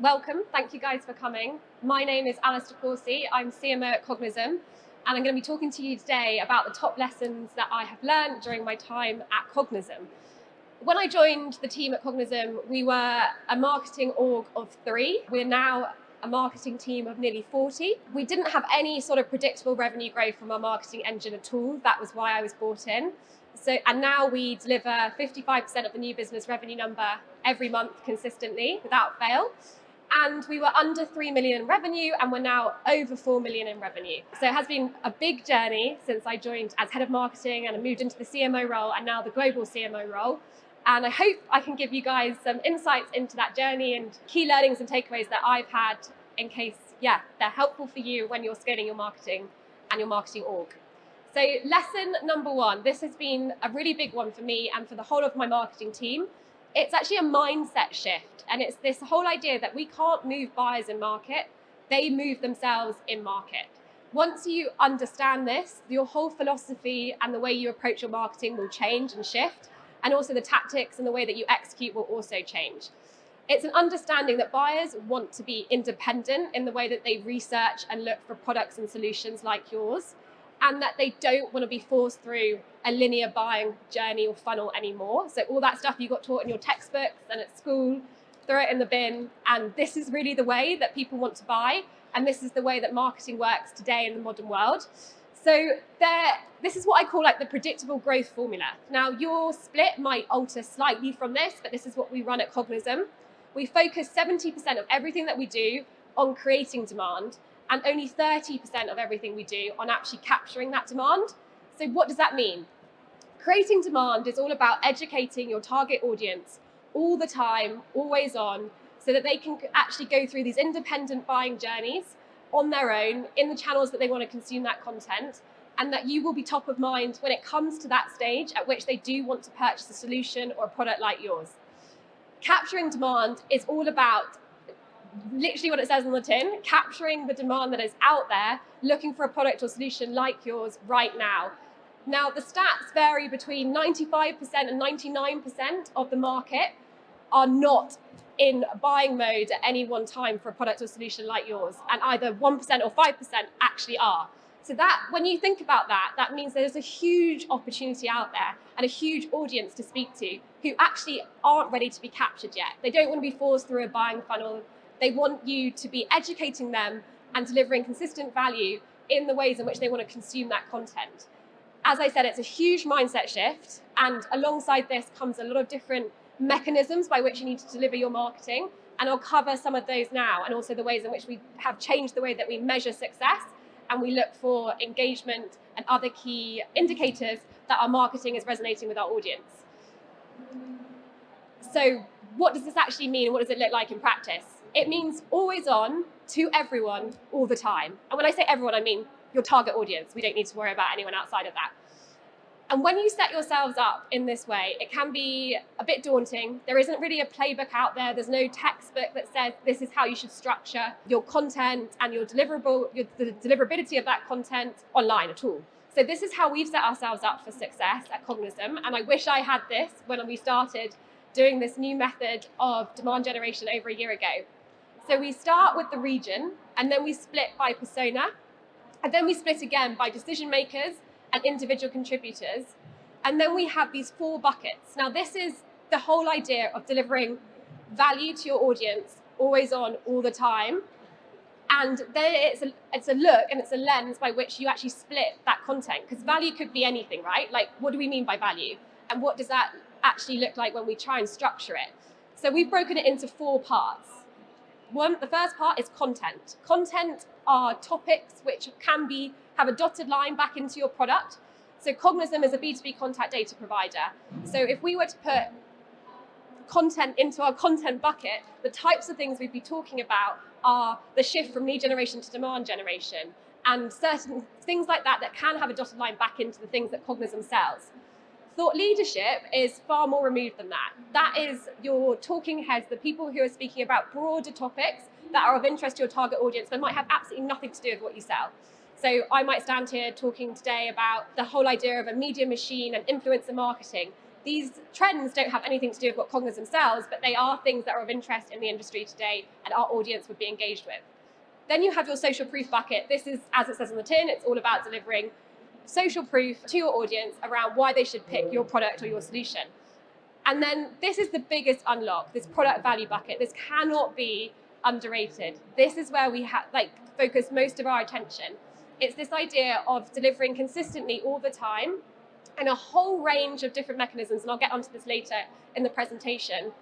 Welcome. Thank you guys for coming. My name is Courcy. I'm CMO at Cognism, and I'm going to be talking to you today about the top lessons that I have learned during my time at Cognism. When I joined the team at Cognism, we were a marketing org of 3. We're now a marketing team of nearly 40. We didn't have any sort of predictable revenue growth from our marketing engine at all. That was why I was brought in. And now we deliver 55% of the new business revenue number every month consistently without fail. And we were under 3 million in revenue, and we're now over 4 million in revenue. So it has been a big journey since I joined as head of marketing and I moved into the CMO role and now the global CMO role. And I hope I can give you guys some insights into that journey and key learnings and takeaways that I've had in case, they're helpful for you when you're scaling your marketing and your marketing org. So lesson number 1, this has been a really big one for me and for the whole of my marketing team. It's actually a mindset shift, and it's this whole idea that we can't move buyers in market, they move themselves in market. Once you understand this, your whole philosophy and the way you approach your marketing will change and shift, and also the tactics and the way that you execute will also change. It's an understanding that buyers want to be independent in the way that they research and look for products and solutions like yours, and that they don't want to be forced through a linear buying journey or funnel anymore. So all that stuff you got taught in your textbooks and at school, throw it in the bin. And this is really the way that people want to buy. And this is the way that marketing works today in the modern world. So this is what I call like the predictable growth formula. Now your split might alter slightly from this, but this is what we run at Cognism. We focus 70% of everything that we do on creating demand, and only 30% of everything we do on actually capturing that demand. So what does that mean? Creating demand is all about educating your target audience all the time, always on, so that they can actually go through these independent buying journeys on their own in the channels that they want to consume that content, and that you will be top of mind when it comes to that stage at which they do want to purchase a solution or a product like yours. Capturing demand is all about literally what it says on the tin, capturing the demand that is out there, looking for a product or solution like yours right now. Now, the stats vary between 95% and 99% of the market are not in buying mode at any one time for a product or solution like yours, and either 1% or 5% actually are. So that, when you think about that, that means there's a huge opportunity out there and a huge audience to speak to who actually aren't ready to be captured yet. They don't want to be forced through a buying funnel. They want you to be educating them and delivering consistent value in the ways in which they want to consume that content. As I said, it's a huge mindset shift, and alongside this comes a lot of different mechanisms by which you need to deliver your marketing, and I'll cover some of those now, and also the ways in which we have changed the way that we measure success, and we look for engagement and other key indicators that our marketing is resonating with our audience. So what does this actually mean, and what does it look like in practice? It means always on to everyone all the time. And when I say everyone, I mean your target audience. We don't need to worry about anyone outside of that. And when you set yourselves up in this way, it can be a bit daunting. There isn't really a playbook out there. There's no textbook that says this is how you should structure your content and the deliverability of that content online at all. So this is how we've set ourselves up for success at Cognism. And I wish I had this when we started doing this new method of demand generation over a year ago. So we start with the region, and then we split by persona, and then we split again by decision makers and individual contributors. And then we have these 4 buckets. Now this is the whole idea of delivering value to your audience, always on, all the time. And then it's a look and it's a lens by which you actually split that content, because value could be anything, right? Like, what do we mean by value? And what does that actually look like when we try and structure it? So we've broken it into 4 parts. The first part is content. Content are topics which have a dotted line back into your product. So Cognism is a B2B contact data provider. So if we were to put content into our content bucket, the types of things we'd be talking about are the shift from lead generation to demand generation, and certain things like that can have a dotted line back into the things that Cognism sells. Thought leadership is far more removed than that. That is your talking heads, the people who are speaking about broader topics that are of interest to your target audience but might have absolutely nothing to do with what you sell. So I might stand here talking today about the whole idea of a media machine and influencer marketing. These trends don't have anything to do with what Cognism sells, but they are things that are of interest in the industry today and our audience would be engaged with. Then you have your social proof bucket. This is, as it says on the tin, it's all about delivering social proof to your audience around why they should pick your product or your solution. And then this is the biggest unlock, this product value bucket. This cannot be underrated. This is where we focus most of our attention. It's this idea of delivering consistently all the time and a whole range of different mechanisms, and I'll get onto this later in the presentation,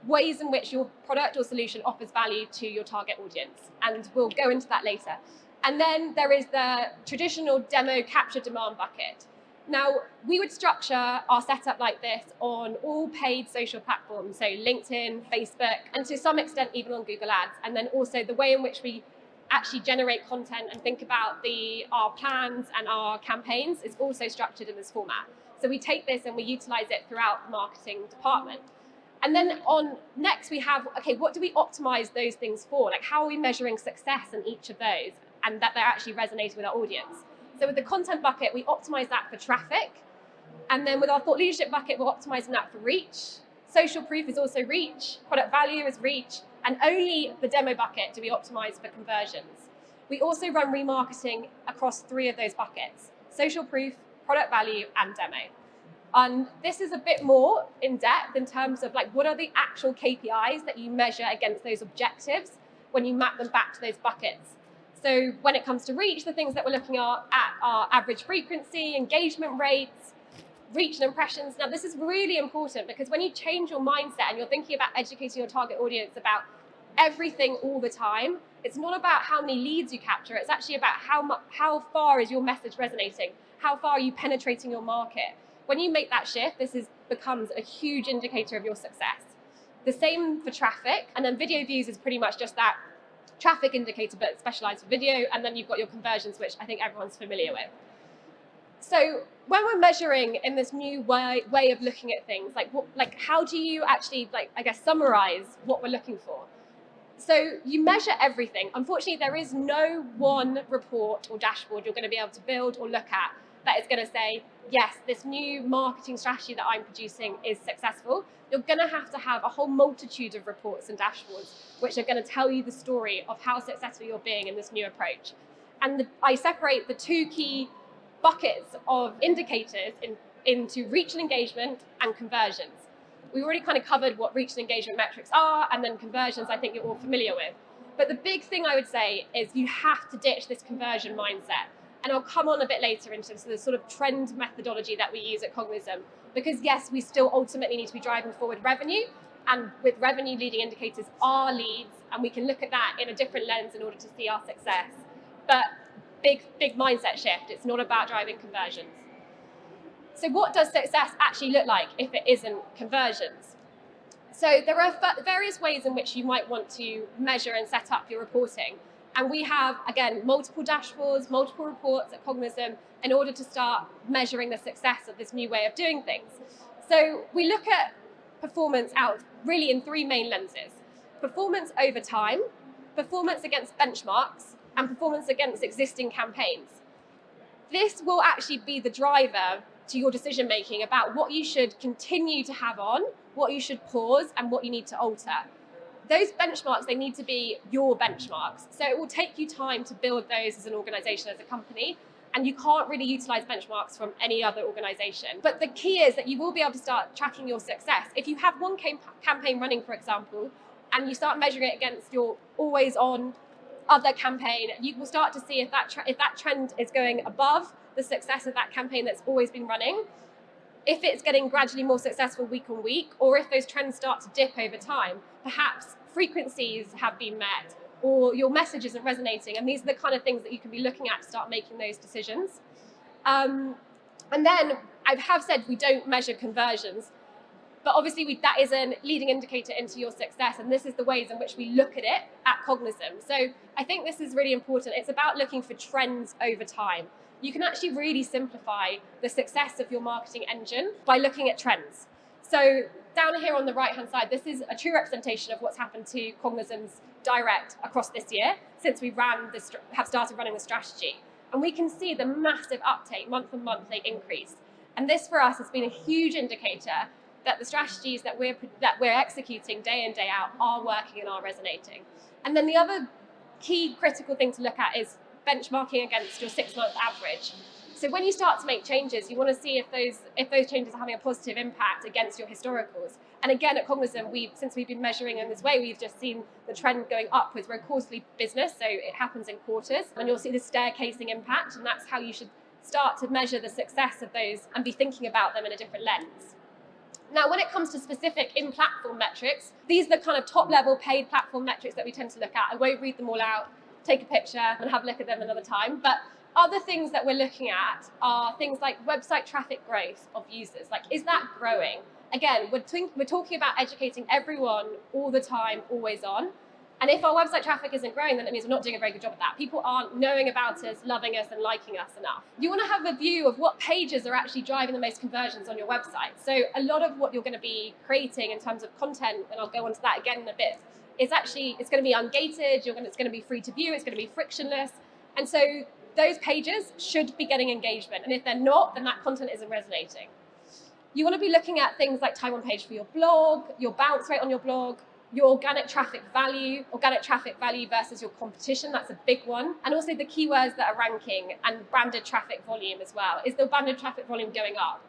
ways in which your product or solution offers value to your target audience. And we'll go into that later. And then there is the traditional demo capture demand bucket. Now, we would structure our setup like this on all paid social platforms, so LinkedIn, Facebook, and to some extent even on Google Ads. And then also the way in which we actually generate content and think about our plans and our campaigns is also structured in this format. So we take this and we utilize it throughout the marketing department. And then next we have, okay, what do we optimize those things for? Like, how are we measuring success in each of those and that they're actually resonating with our audience? So with the content bucket, we optimize that for traffic. And then with our thought leadership bucket, we're optimizing that for reach. Social proof is also reach. Product value is reach. And only the demo bucket do we optimize for conversions. We also run remarketing across 3 of those buckets: social proof, product value, and demo. And this is a bit more in depth in terms of what are the actual KPIs that you measure against those objectives when you map them back to those buckets. So when it comes to reach, the things that we're looking at are average frequency, engagement rates, reach and impressions. Now, this is really important because when you change your mindset and you're thinking about educating your target audience about everything all the time, it's not about how many leads you capture. It's actually about how far is your message resonating? How far are you penetrating your market? When you make that shift, becomes a huge indicator of your success. The same for traffic, and then video views is pretty much just that traffic indicator, but specialized for video. And then you've got your conversions, which I think everyone's familiar with. So when we're measuring in this new way of looking at things, how do you actually, summarize what we're looking for? So you measure everything. Unfortunately, there is no one report or dashboard you're going to be able to build or look at that is going to say, yes, this new marketing strategy that I'm producing is successful. You're going to have a whole multitude of reports and dashboards which are going to tell you the story of how successful you're being in this new approach. And I separate the 2 key buckets of indicators into reach and engagement and conversions. We already kind of covered what reach and engagement metrics are, and then conversions I think you're all familiar with. But the big thing I would say is you have to ditch this conversion mindset. And I'll come on a bit later into the sort of trend methodology that we use at Cognism, because yes, we still ultimately need to be driving forward revenue, and with revenue leading indicators are leads, and we can look at that in a different lens in order to see our success. But big mindset shift. It's not about driving conversions. So what does success actually look like if it isn't conversions? So there are various ways in which you might want to measure and set up your reporting. And we have, again, multiple dashboards, multiple reports at Cognism in order to start measuring the success of this new way of doing things. So we look at performance out really in 3 main lenses: performance over time, performance against benchmarks, and performance against existing campaigns. This will actually be the driver to your decision making about what you should continue to have on, what you should pause, and what you need to alter. Those benchmarks, they need to be your benchmarks. So it will take you time to build those as an organization, as a company, and you can't really utilize benchmarks from any other organization. But the key is that you will be able to start tracking your success. If you have one campaign running, for example, and you start measuring it against your always on other campaign, you will start to see if that trend is going above the success of that campaign that's always been running, if it's getting gradually more successful week on week, or if those trends start to dip over time. Perhaps frequencies have been met, or your message isn't resonating, and these are the kind of things that you can be looking at to start making those decisions. And then I have said we don't measure conversions, but obviously that is a leading indicator into your success, and this is the ways in which we look at it at Cognism. So I think this is really important. It's about looking for trends over time. You can actually really simplify the success of your marketing engine by looking at trends. So down here on the right-hand side, this is a true representation of what's happened to Cognism's direct across this year since we have started running the strategy. And we can see the massive uptake, month on month, they increase. And this for us has been a huge indicator that the strategies that we're executing day in, day out are working and are resonating. And then the other key critical thing to look at is benchmarking against your 6-month average. So when you start to make changes, you want to see if those changes are having a positive impact against your historicals. And again, at Cognism, since we've been measuring in this way, we've just seen the trend going upwards. We're a quarterly business, so it happens in quarters, and you'll see the staircasing impact, and that's how you should start to measure the success of those and be thinking about them in a different lens. Now, when it comes to specific in-platform metrics, these are the kind of top-level paid platform metrics that we tend to look at. I won't read them all out, take a picture and have a look at them another time. But other things that we're looking at are things like website traffic growth of users. Like, is that growing? Again, we're talking about educating everyone all the time, always on. And if our website traffic isn't growing, then it means we're not doing a very good job at that. People aren't knowing about us, loving us, and liking us enough. You want to have a view of what pages are actually driving the most conversions on your website. So a lot of what you're going to be creating in terms of content, and I'll go on to that again in a bit, is actually, it's going to be ungated, it's going to be free to view, it's going to be frictionless. And so those pages should be getting engagement. And if they're not, then that content isn't resonating. You want to be looking at things like time on page for your blog, your bounce rate on your blog, your organic traffic value versus your competition, that's a big one. And also the keywords that are ranking and branded traffic volume as well. Is the branded traffic volume going up?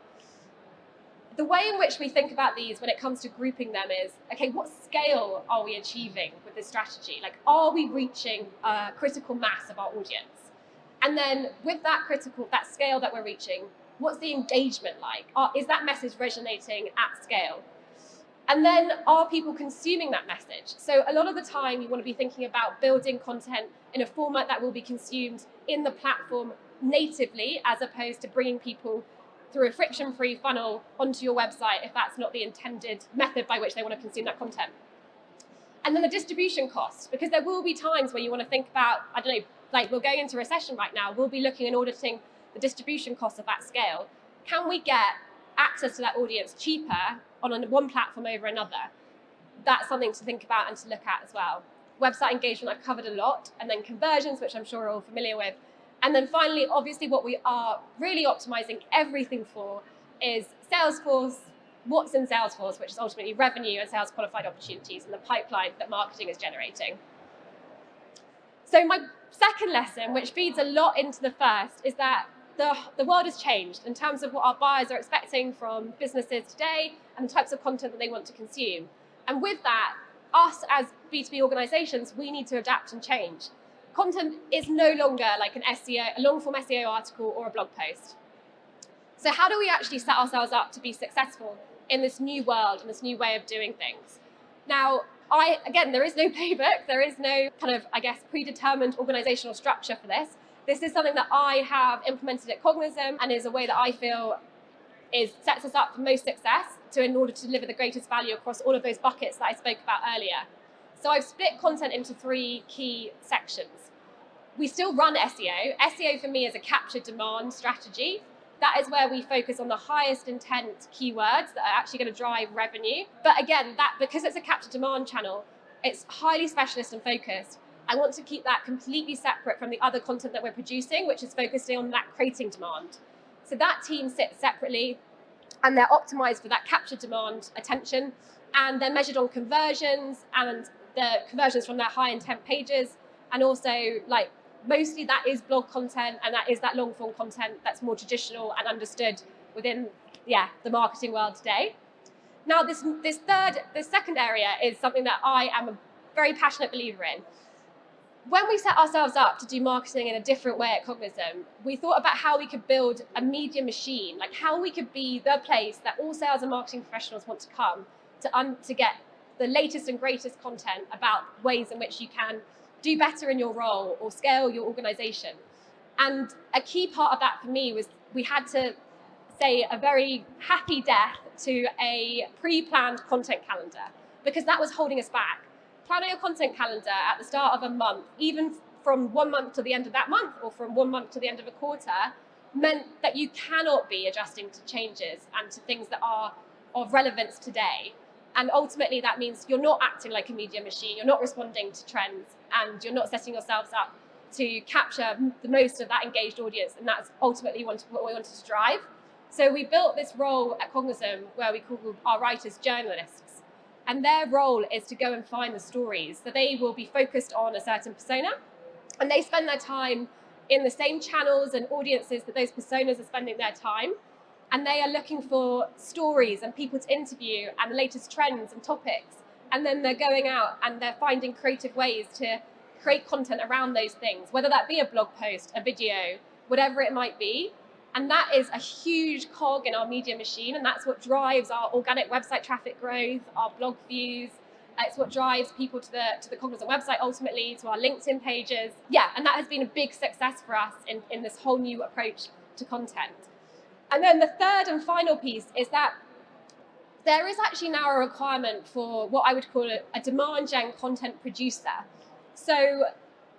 The way in which we think about these when it comes to grouping them is, okay, what scale are we achieving with this strategy? Like, are we reaching a critical mass of our audience? And then with that scale that we're reaching, what's the engagement like? Is that message resonating at scale? And then are people consuming that message? So a lot of the time you want to be thinking about building content in a format that will be consumed in the platform natively, as opposed to bringing people through a friction-free funnel onto your website if that's not the intended method by which they want to consume that content. And then the distribution costs, because there will be times where you want to think about, I don't know, like we're going into recession right now, we'll be looking and auditing the distribution costs of that scale. Can we get access to that audience cheaper on one platform over another? That's something to think about and to look at as well. Website engagement, I've covered a lot, and then conversions, which I'm sure you're all familiar with. And then finally, obviously what we are really optimizing everything for is Salesforce, what's in Salesforce, which is ultimately revenue and sales qualified opportunities and the pipeline that marketing is generating. So my second lesson, which feeds a lot into the first, is that the world has changed in terms of what our buyers are expecting from businesses today and the types of content that they want to consume. And with that, us as B2B organizations, we need to adapt and change. Content is no longer like a long-form SEO article or a blog post. So how do we actually set ourselves up to be successful in this new world and this new way of doing things? Now, again, there is no playbook, there is no kind of, predetermined organizational structure for this. This is something that I have implemented at Cognism and is a way that I feel sets us up for most success in order to deliver the greatest value across all of those buckets that I spoke about earlier. So I've split content into 3 key sections. We still run SEO. SEO for me is a captured demand strategy. That is where we focus on the highest intent keywords that are actually going to drive revenue. But again, because it's a captured demand channel, it's highly specialist and focused. I want to keep that completely separate from the other content that we're producing, which is focusing on that creating demand. So that team sits separately and they're optimized for that captured demand attention, and they're measured on conversions and the conversions from their high intent pages. And also mostly that is blog content, and that is that long form content that's more traditional and understood within the marketing world today. Now this second area is something that I am a very passionate believer in. When we set ourselves up to do marketing in a different way at Cognism, we thought about how we could build a media machine, like how we could be the place that all sales and marketing professionals want to come to get the latest and greatest content about ways in which you can do better in your role or scale your organization. And a key part of that for me was we had to say a very happy death to a pre-planned content calendar, because that was holding us back. Planning a content calendar at the start of a month, even from 1 month to the end of that month or from 1 month to the end of a quarter, meant that you cannot be adjusting to changes and to things that are of relevance today. And ultimately that means you're not acting like a media machine, you're not responding to trends, and you're not setting yourselves up to capture the most of that engaged audience. And that's ultimately what we wanted to drive. So we built this role at Cognism where we call our writers journalists. And their role is to go and find the stories. So they will be focused on a certain persona, and they spend their time in the same channels and audiences that those personas are spending their time. And they are looking for stories and people to interview and the latest trends and topics. And then they're going out and they're finding creative ways to create content around those things, whether that be a blog post, a video, whatever it might be. And that is a huge cog in our media machine. And that's what drives our organic website traffic growth, our blog views. It's what drives people to the Cognism website, ultimately, to our LinkedIn pages. Yeah, and that has been a big success for us in this whole new approach to content. And then the third and final piece is that there is actually now a requirement for what I would call a demand gen content producer. So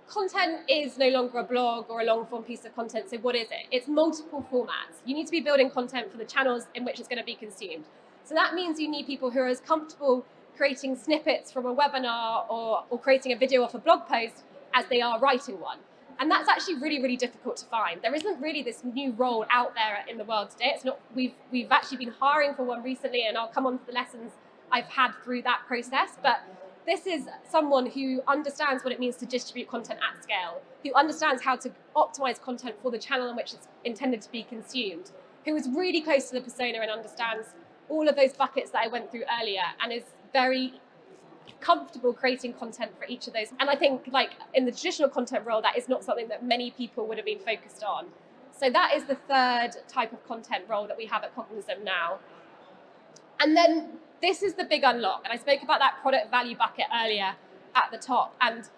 content is no longer a blog or a long form piece of content. So what is it? It's multiple formats. You need to be building content for the channels in which it's going to be consumed. So that means you need people who are as comfortable creating snippets from a webinar or creating a video off a blog post as they are writing one. And that's actually really, really difficult to find. There isn't really this new role out there in the world today. It's not. We've actually been hiring for one recently, and I'll come on to the lessons I've had through that process. But this is someone who understands what it means to distribute content at scale, who understands how to optimize content for the channel in which it's intended to be consumed, who is really close to the persona and understands all of those buckets that I went through earlier, and is very comfortable creating content for each of those. And I think, like in the traditional content role, that is not something that many people would have been focused on. So that is the third type of content role that we have at Cognism now. And then this is the big unlock. And I spoke about that product value bucket earlier at the top. And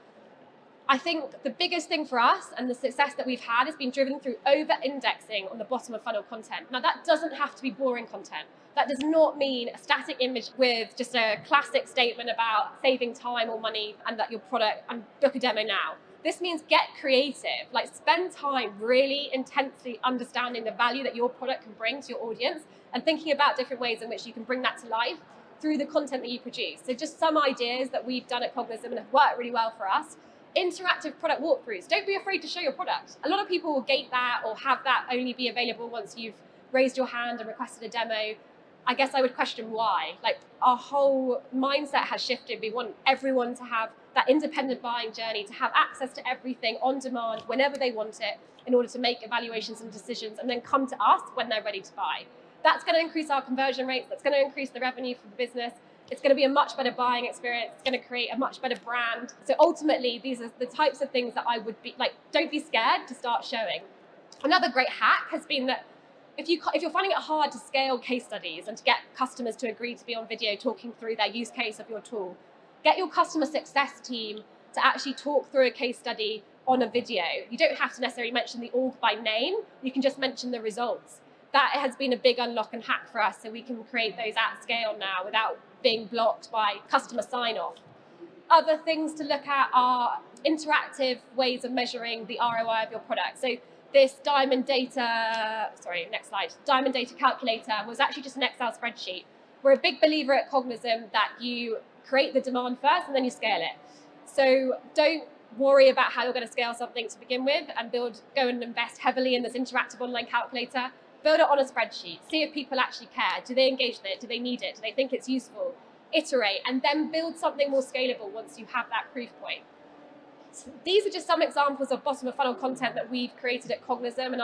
I think the biggest thing for us and the success that we've had has been driven through over-indexing on the bottom of funnel content. Now, that doesn't have to be boring content. That does not mean a static image with just a classic statement about saving time or money and that your product, and book a demo now. This means get creative, like spend time really intensely understanding the value that your product can bring to your audience and thinking about different ways in which you can bring that to life through the content that you produce. So just some ideas that we've done at Cognism and have worked really well for us. Interactive product walkthroughs. Don't be afraid to show your product. A lot of people will gate that or have that only be available once you've raised your hand and requested a demo. I guess I would question why. Like, our whole mindset has shifted. We want everyone to have that independent buying journey, to have access to everything on demand whenever they want it in order to make evaluations and decisions and then come to us when they're ready to buy. That's going to increase our conversion rates. That's going to increase the revenue for the business. It's going to be a much better buying experience. It's going to create a much better brand. So ultimately, these are the types of things that I would be like, don't be scared to start showing. Another great hack has been that if you're finding it hard to scale case studies and to get customers to agree to be on video talking through their use case of your tool, get your customer success team to actually talk through a case study on a video. You don't have to necessarily mention the org by name. You can just mention the results. That has been a big unlock and hack for us, so we can create those at scale now without being blocked by customer sign-off. Other things to look at are interactive ways of measuring the ROI of your product. So this diamond data calculator was actually just an Excel spreadsheet. We're a big believer at Cognism that you create the demand first and then you scale it. So don't worry about how you're going to scale something to begin with and go and invest heavily in this interactive online calculator. Build it on a spreadsheet. See if people actually care. Do they engage with it? Do they need it? Do they think it's useful? Iterate and then build something more scalable once you have that proof point. So these are just some examples of bottom of funnel content that we've created at Cognism, and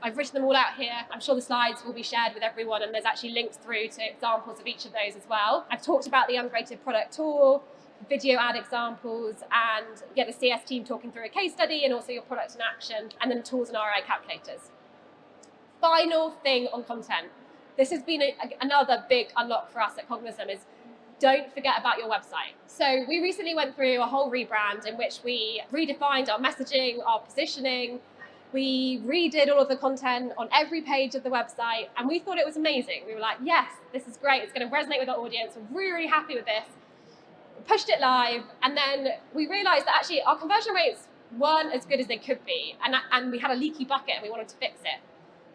I've written them all out here. I'm sure the slides will be shared with everyone, and there's actually links through to examples of each of those as well. I've talked about the ungraded product tool, video ad examples, and get the CS team talking through a case study, and also your product in action, and then tools and ROI calculators. Final thing on content. This has been another big unlock for us at Cognism is don't forget about your website. So we recently went through a whole rebrand in which we redefined our messaging, our positioning. We redid all of the content on every page of the website, and we thought it was amazing. We were like, yes, this is great. It's going to resonate with our audience. We're really, really happy with this. We pushed it live, and then we realized that actually our conversion rates weren't as good as they could be, and we had a leaky bucket and we wanted to fix it.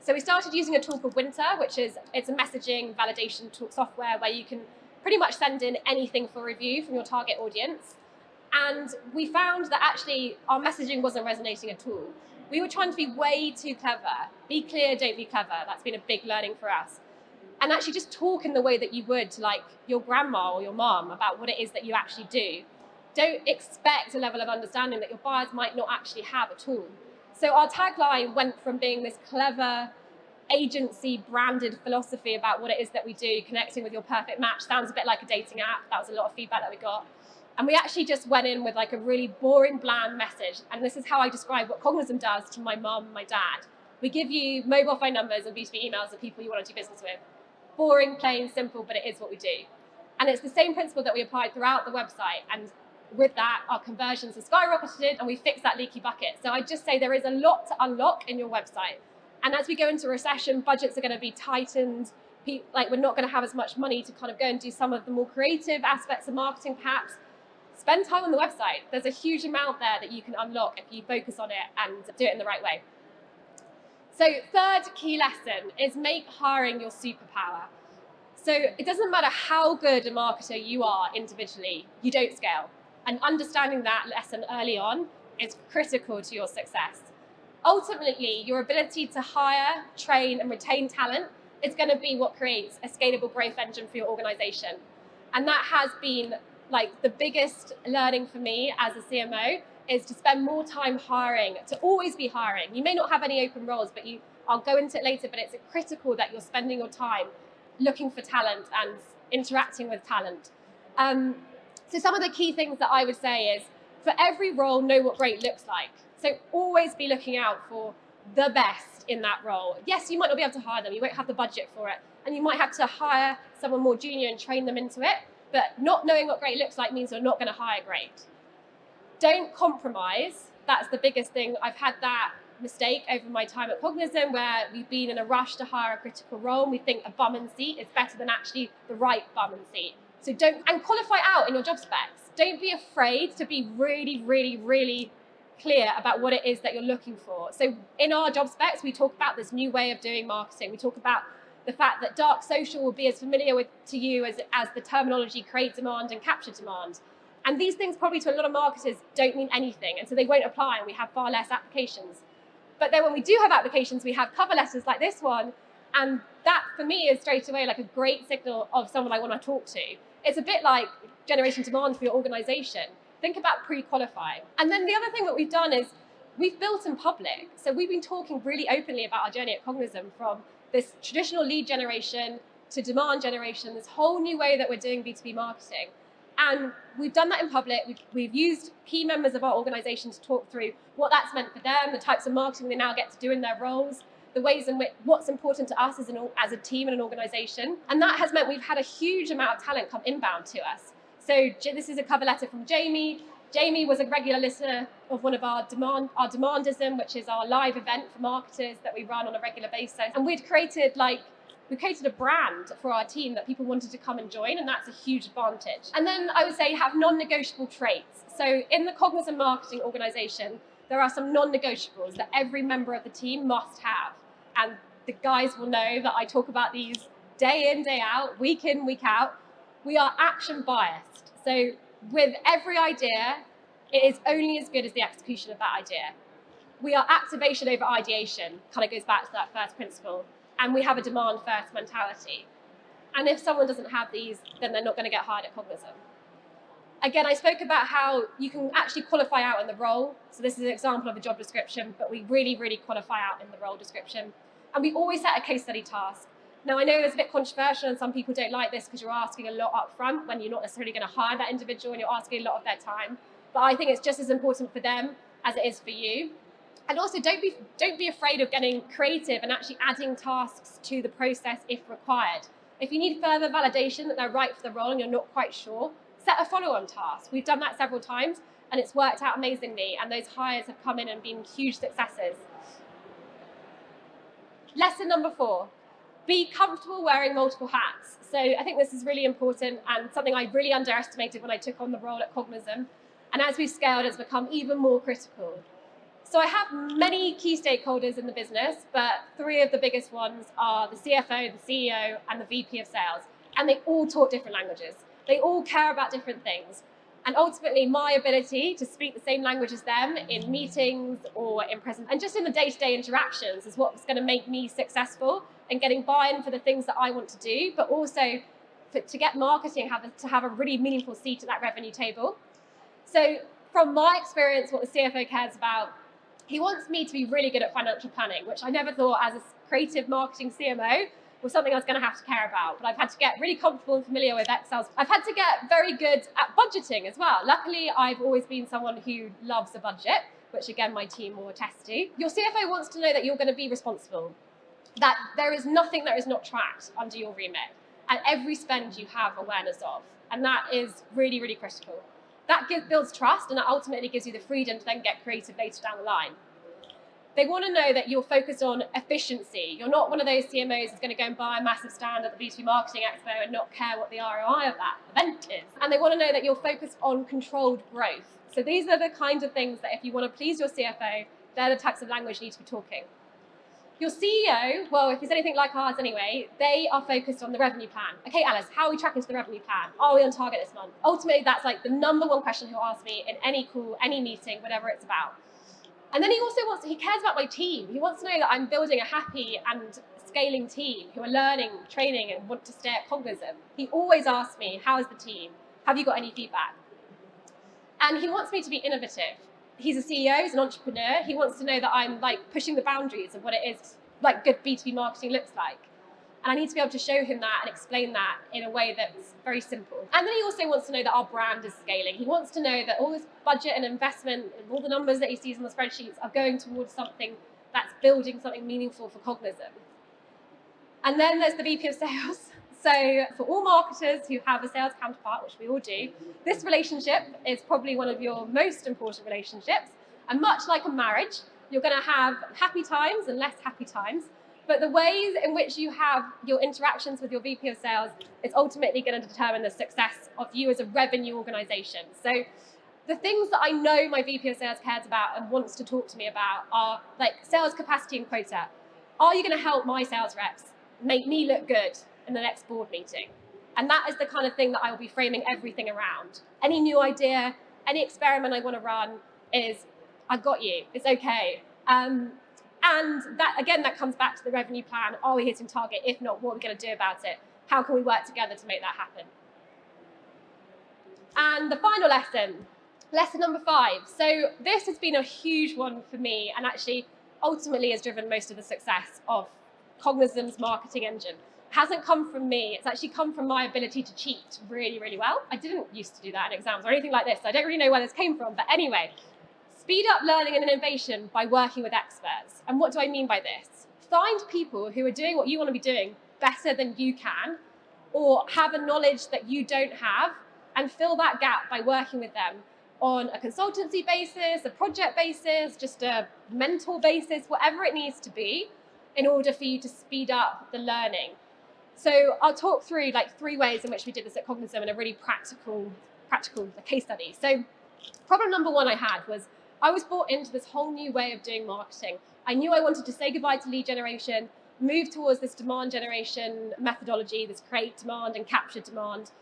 So we started using a tool called Winter, it's a messaging validation tool software where you can pretty much send in anything for review from your target audience. And we found that actually our messaging wasn't resonating at all. we were trying to be way too clever. Be clear, don't be clever. That's been a big learning for us. And actually just talk in the way that you would to like your grandma or your mom about what it is that you actually do. Don't expect a level of understanding that your buyers might not actually have at all. So our tagline went from being this clever agency branded philosophy about what it is that we do, connecting with your perfect match. Sounds a bit like a dating app. That was a lot of feedback that we got. And we actually just went in with like a really boring, bland message. And this is how I describe what Cognism does to my mum and my dad. We give you mobile phone numbers and B2B emails of people you want to do business with. Boring, plain, simple, but it is what we do. And it's the same principle that we applied throughout the website. And with that, our conversions have skyrocketed and we fixed that leaky bucket. So I just say there is a lot to unlock in your website. And as we go into recession, budgets are going to be tightened. Like we're not going to have as much money to kind of go and do some of the more creative aspects of marketing, perhaps. Spend time on the website. There's a huge amount there that you can unlock if you focus on it and do it in the right way. So third key lesson is make hiring your superpower. So it doesn't matter how good a marketer you are individually, you don't scale. And understanding that lesson early on is critical to your success. Ultimately, your ability to hire, train, and retain talent is going to be what creates a scalable growth engine for your organization. And that has been like the biggest learning for me as a CMO is to spend more time hiring, to always be hiring. You may not have any open roles, but I'll go into it later, but it's critical that you're spending your time looking for talent and interacting with talent. So some of the key things that I would say is for every role, know what great looks like. So always be looking out for the best in that role. Yes, you might not be able to hire them. You won't have the budget for it. And you might have to hire someone more junior and train them into it. But not knowing what great looks like means you're not going to hire great. Don't compromise. That's the biggest thing. I've had that mistake over my time at Cognism where we've been in a rush to hire a critical role and we think a bum in seat is better than actually the right bum in seat. So and qualify out in your job specs. Don't be afraid to be really, really, really clear about what it is that you're looking for. So in our job specs, we talk about this new way of doing marketing. We talk about the fact that dark social will be as familiar to you as the terminology create demand and capture demand. And these things probably to a lot of marketers don't mean anything. And so they won't apply and we have far less applications. But then when we do have applications, we have cover letters like this one. And that for me is straight away like a great signal of someone I want to talk to. It's a bit like generation demand for your organization. Think about pre-qualifying. And then the other thing that we've done is we've built in public. So we've been talking really openly about our journey at Cognism from this traditional lead generation to demand generation, this whole new way that we're doing B2B marketing. And we've done that in public. We've used key members of our organization to talk through what that's meant for them, the types of marketing they now get to do in their roles, the ways in which what's important to us as a team and an organization. And that has meant we've had a huge amount of talent come inbound to us. So this is a cover letter from Jamie. Jamie was a regular listener of one of our Demandism, which is our live event for marketers that we run on a regular basis. And we created a brand for our team that people wanted to come and join, and that's a huge advantage. And then I would say have non-negotiable traits. So in the Cognism marketing organization, there are some non-negotiables that every member of the team must have. And the guys will know that I talk about these day in, day out, week in, week out. We are action biased. So with every idea, it is only as good as the execution of that idea. We are activation over ideation, kind of goes back to that first principle. And we have a demand first mentality. And if someone doesn't have these, then they're not going to get hired at Cognism. Again, I spoke about how you can actually qualify out in the role. So this is an example of a job description, but we really, really qualify out in the role description. And we always set a case study task. Now, I know it's a bit controversial and some people don't like this because you're asking a lot up front when you're not necessarily going to hire that individual and you're asking a lot of their time. But I think it's just as important for them as it is for you. And also don't be afraid of getting creative and actually adding tasks to the process if required. If you need further validation that they're right for the role and you're not quite sure, set a follow-on task. We've done that several times and it's worked out amazingly, and those hires have come in and been huge successes. Lesson number 4, be comfortable wearing multiple hats. So I think this is really important and something I really underestimated when I took on the role at Cognism. And as we've scaled, it's become even more critical. So I have many key stakeholders in the business, but 3 of the biggest ones are the CFO, the CEO, and the VP of sales. And they all talk different languages. They all care about different things. And ultimately, my ability to speak the same language as them in meetings or in present, and just in the day-to-day interactions is what's going to make me successful and getting buy-in for the things that I want to do, but also to get marketing to have a really meaningful seat at that revenue table. So from my experience, what the CFO cares about, he wants me to be really good at financial planning, which I never thought as a creative marketing CMO was something I was going to have to care about. But I've had to get really comfortable and familiar with Excel. I've had to get very good at budgeting as well. Luckily, I've always been someone who loves a budget, which again, my team will attest to. Your CFO wants to know that you're going to be responsible, that there is nothing that is not tracked under your remit, and every spend you have awareness of. And that is really, really critical. That builds trust, and that ultimately gives you the freedom to then get creative later down the line. They want to know that you're focused on efficiency. You're not one of those CMOs who's going to go and buy a massive stand at the B2B Marketing Expo and not care what the ROI of that event is. And they want to know that you're focused on controlled growth. So these are the kinds of things that if you want to please your CFO, they're the types of language you need to be talking. Your CEO, well, if it's anything like ours anyway, they are focused on the revenue plan. Okay, Alice, how are we tracking to the revenue plan? Are we on target this month? Ultimately, that's like the number one question he'll ask me in any call, any meeting, whatever it's about. And then he cares about my team. He wants to know that I'm building a happy and scaling team who are learning, training, and want to stay at Cognism. He always asks me, how's the team? Have you got any feedback? And he wants me to be innovative. He's a CEO, he's an entrepreneur. He wants to know that I'm like pushing the boundaries of what it is like good B2B marketing looks like. And I need to be able to show him that and explain that in a way that's very simple. And then he also wants to know that our brand is scaling. He wants to know that all this budget and investment and all the numbers that he sees on the spreadsheets are going towards something that's building something meaningful for Cognism. And then there's the VP of sales. So for all marketers who have a sales counterpart, which we all do, this relationship is probably one of your most important relationships. And much like a marriage, you're going to have happy times and less happy times. But the ways in which you have your interactions with your VP of sales is ultimately going to determine the success of you as a revenue organization. So the things that I know my VP of sales cares about and wants to talk to me about are like sales capacity and quota. Are you going to help my sales reps make me look good in the next board meeting? And that is the kind of thing that I will be framing everything around. Any new idea, any experiment I want to run is, I've got you, it's okay. And that, again, that comes back to the revenue plan. Are we hitting target? If not, what are we going to do about it? How can we work together to make that happen? And the final lesson number 5. So this has been a huge one for me and actually ultimately has driven most of the success of Cognism's marketing engine. It hasn't come from me. It's actually come from my ability to cheat really, really well. I didn't used to do that in exams or anything like this. So I don't really know where this came from. But anyway, speed up learning and innovation by working with experts. And what do I mean by this? Find people who are doing what you want to be doing better than you can, or have a knowledge that you don't have, and fill that gap by working with them on a consultancy basis, a project basis, just a mentor basis, whatever it needs to be, in order for you to speed up the learning. So I'll talk through like 3 ways in which we did this at Cognism in a really practical case study. So problem number 1 I had was I was brought into this whole new way of doing marketing. I knew I wanted to say goodbye to lead generation, move towards this demand generation methodology, this create demand and capture demand.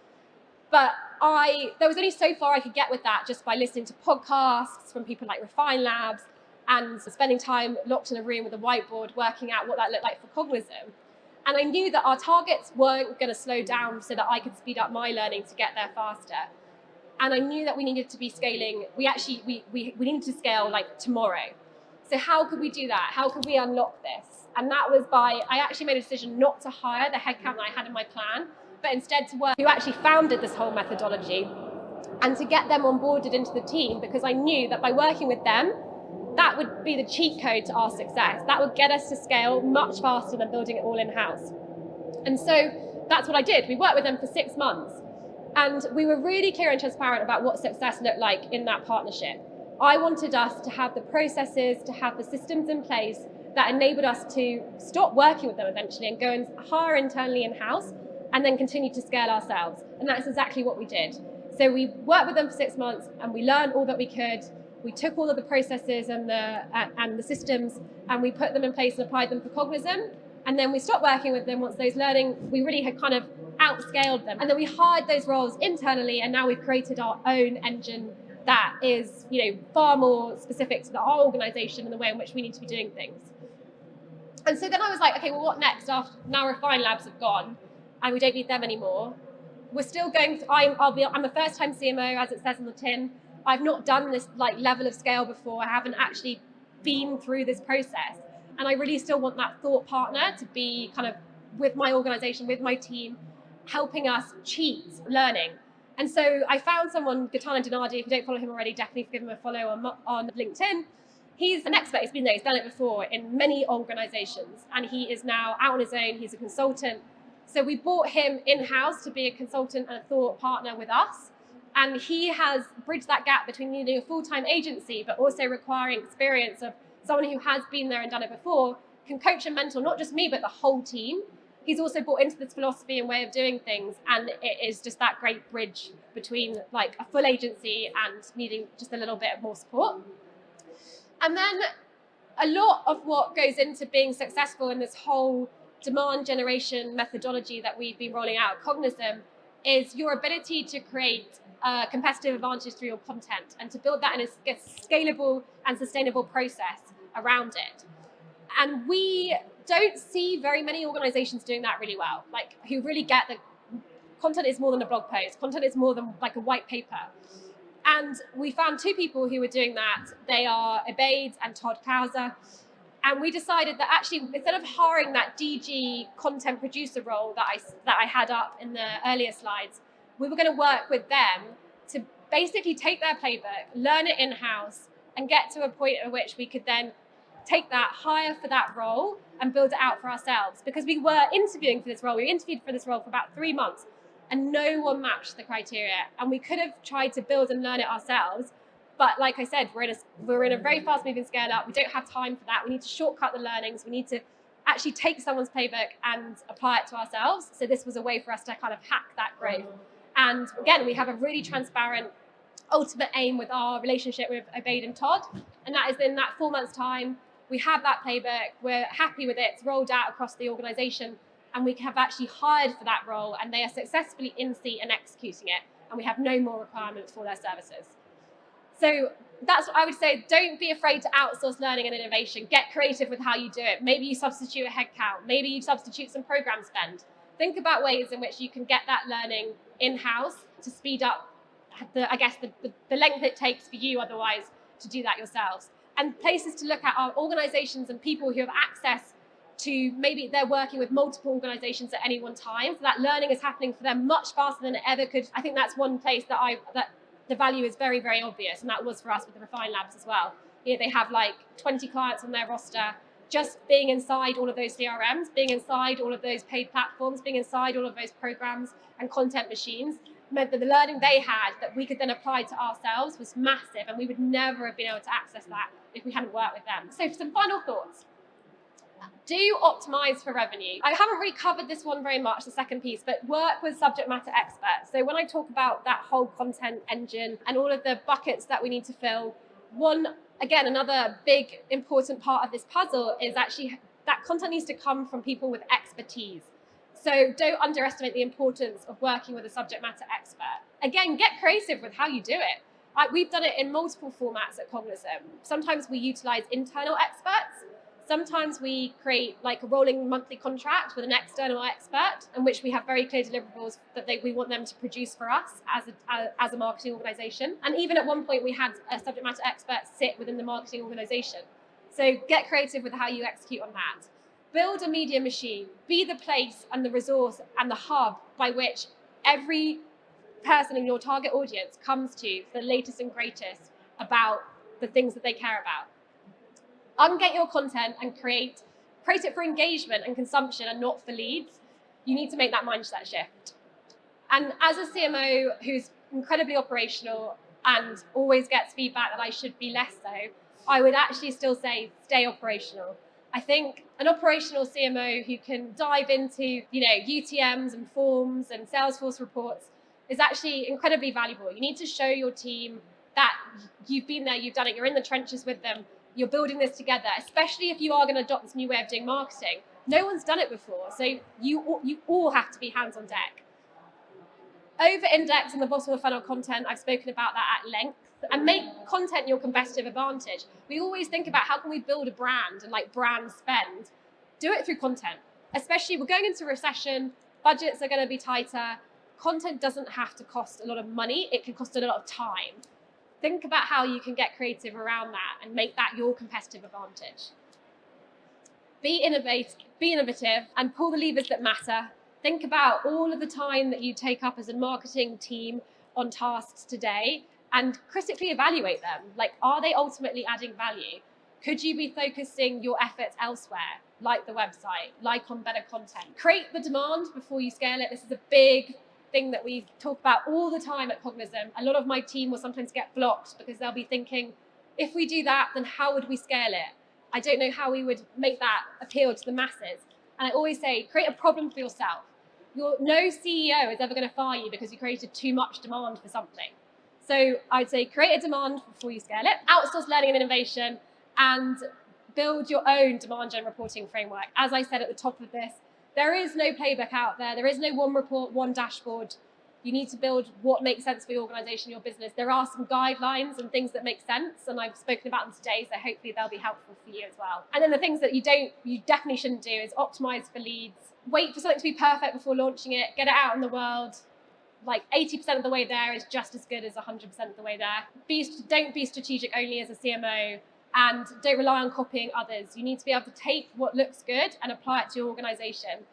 But there was only so far I could get with that just by listening to podcasts from people like Refine Labs and spending time locked in a room with a whiteboard working out what that looked like for Cognism. And I knew that our targets weren't going to slow down so that I could speed up my learning to get there faster. And I knew that we needed to be scaling. We needed to scale like tomorrow. So how could we do that? How could we unlock this? And that was I actually made a decision not to hire the headcount that I had in my plan, but instead to work who actually founded this whole methodology and to get them onboarded into the team, because I knew that by working with them, that would be the cheat code to our success. That would get us to scale much faster than building it all in-house. And so that's what I did. We worked with them for 6 months. And we were really clear and transparent about what success looked like in that partnership. I wanted us to have the processes, to have the systems in place that enabled us to stop working with them eventually and go and hire internally in-house and then continue to scale ourselves. And that's exactly what we did. So we worked with them for 6 months and we learned all that we could. We took all of the processes and the systems and we put them in place and applied them for Cognism. And then we stopped working with them once those learning, we really had kind of outscaled them. And then we hired those roles internally, and now we've created our own engine that is, far more specific to our organization and the way in which we need to be doing things. And so then I was like, okay, well, what next after now Refine Labs have gone and we don't need them anymore? We're still going to, I'm a first-time CMO, as it says on the tin. I've not done this level of scale before. I haven't actually been through this process. And I really still want that thought partner to be kind of with my organization, with my team, helping us cheat learning. And so I found someone, Gaetano Donardi. If you don't follow him already, definitely give him a follow on LinkedIn. He's an expert. He's been there. He's done it before in many organizations. And he is now out on his own. He's a consultant. So we brought him in-house to be a consultant and a thought partner with us. And he has bridged that gap between needing a full-time agency, but also requiring experience of someone who has been there and done it before, can coach and mentor not just me, but the whole team. He's also bought into this philosophy and way of doing things. And it is just that great bridge between a full agency and needing just a little bit more support. And then a lot of what goes into being successful in this whole demand generation methodology that we've been rolling out at Cognism is your ability to create a competitive advantage through your content and to build that in a scalable and sustainable process around it. And we don't see very many organizations doing that really well, who really get that content is more than a blog post, content is more than a white paper. And we found two people who were doing that. They are Abaid and Todd Clauser. And we decided that actually, instead of hiring that DG content producer role that I had up in the earlier slides, we were going to work with them to basically take their playbook, learn it in-house, and get to a point at which we could then take that, hire for that role, and build it out for ourselves. Because we were interviewing for this role. We interviewed for this role for about 3 months, and no one matched the criteria. And we could have tried to build and learn it ourselves. But like I said, we're in a very fast-moving scale-up. We don't have time for that. We need to shortcut the learnings. We need to actually take someone's playbook and apply it to ourselves. So this was a way for us to kind of hack that growth. And again, we have a really transparent ultimate aim with our relationship with Abaid and Todd. And that is in that 4 months' time, we have that playbook. We're happy with it. It's rolled out across the organization. And we have actually hired for that role. And they are successfully in seat and executing it. And we have no more requirements for their services. So that's what I would say. Don't be afraid to outsource learning and innovation. Get creative with how you do it. Maybe you substitute a headcount. Maybe you substitute some program spend. Think about ways in which you can get that learning in-house to speed up the length it takes for you otherwise to do that yourselves. And places to look at are organizations and people who have access to, maybe they're working with multiple organizations at any one time. So that learning is happening for them much faster than it ever could. I think that's one place that the value is very, very obvious. And that was for us with the Refine Labs as well. They have 20 clients on their roster. Just being inside all of those CRMs, being inside all of those paid platforms, being inside all of those programs and content machines meant that the learning they had that we could then apply to ourselves was massive, and we would never have been able to access that if we hadn't worked with them. So some final thoughts. Do optimize for revenue. I haven't really covered this one very much, the second piece, but work with subject matter experts. So when I talk about that whole content engine and all of the buckets that we need to fill, another big important part of this puzzle is actually that content needs to come from people with expertise. So don't underestimate the importance of working with a subject matter expert. Again, get creative with how you do it. We've done it in multiple formats at Cognism. Sometimes we utilize internal experts. Sometimes we create a rolling monthly contract with an external expert in which we have very clear deliverables that we want them to produce for us as a marketing organization. And even at one point we had a subject matter expert sit within the marketing organization. So get creative with how you execute on that. Build a media machine. Be the place and the resource and the hub by which every person in your target audience comes to for the latest and greatest about the things that they care about. Ungate your content and create it for engagement and consumption and not for leads. You need to make that mindset shift. And as a CMO who's incredibly operational and always gets feedback that I should be less so, I would actually still say stay operational. I think an operational CMO who can dive into, UTMs and forms and Salesforce reports is actually incredibly valuable. You need to show your team that you've been there, you've done it, you're in the trenches with them, you're building this together, especially if you are going to adopt this new way of doing marketing. No one's done it before, so you all have to be hands on deck. Over-index on the bottom of funnel content. I've spoken about that at length. And make content your competitive advantage. We always think about how can we build a brand and like brand spend. Do it through content. Especially we're going into a recession, budgets are going to be tighter. Content doesn't have to cost a lot of money. It can cost a lot of time. Think about how you can get creative around that and make that your competitive advantage. Be innovative and pull the levers that matter. Think about all of the time that you take up as a marketing team on tasks today and critically evaluate them. Like, are they ultimately adding value? Could you be focusing your efforts elsewhere, like the website, like on better content? Create the demand before you scale it. This is a big thing that we talk about all the time at Cognism. A lot of my team will sometimes get blocked because they'll be thinking, if we do that, then how would we scale it? I don't know how we would make that appeal to the masses. And I always say, create a problem for yourself. No CEO is ever going to fire you because you created too much demand for something. So I'd say create a demand before you scale it, outsource learning and innovation, and build your own demand gen reporting framework. As I said at the top of this, there is no playbook out there. There is no one report, one dashboard. You need to build what makes sense for your organization, your business. There are some guidelines and things that make sense, and I've spoken about them today, so hopefully they'll be helpful for you as well. And then the things that you definitely shouldn't do is optimize for leads. Wait for something to be perfect before launching it. Get it out in the world. Like 80% of the way there is just as good as 100% of the way there. Don't be strategic only as a CMO, and don't rely on copying others. You need to be able to take what looks good and apply it to your organization.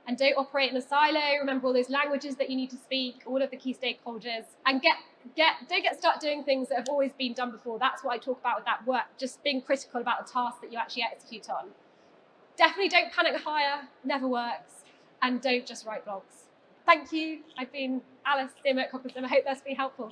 And don't operate in a silo. Remember all those languages that you need to speak, all of the key stakeholders, and don't get stuck doing things that have always been done before. That's what I talk about with that work, just being critical about the task that you actually execute on. Definitely don't panic hire, never works, and don't just write blogs. Thank you. I've been Alice, CMO at Cognism. I hope that's been helpful.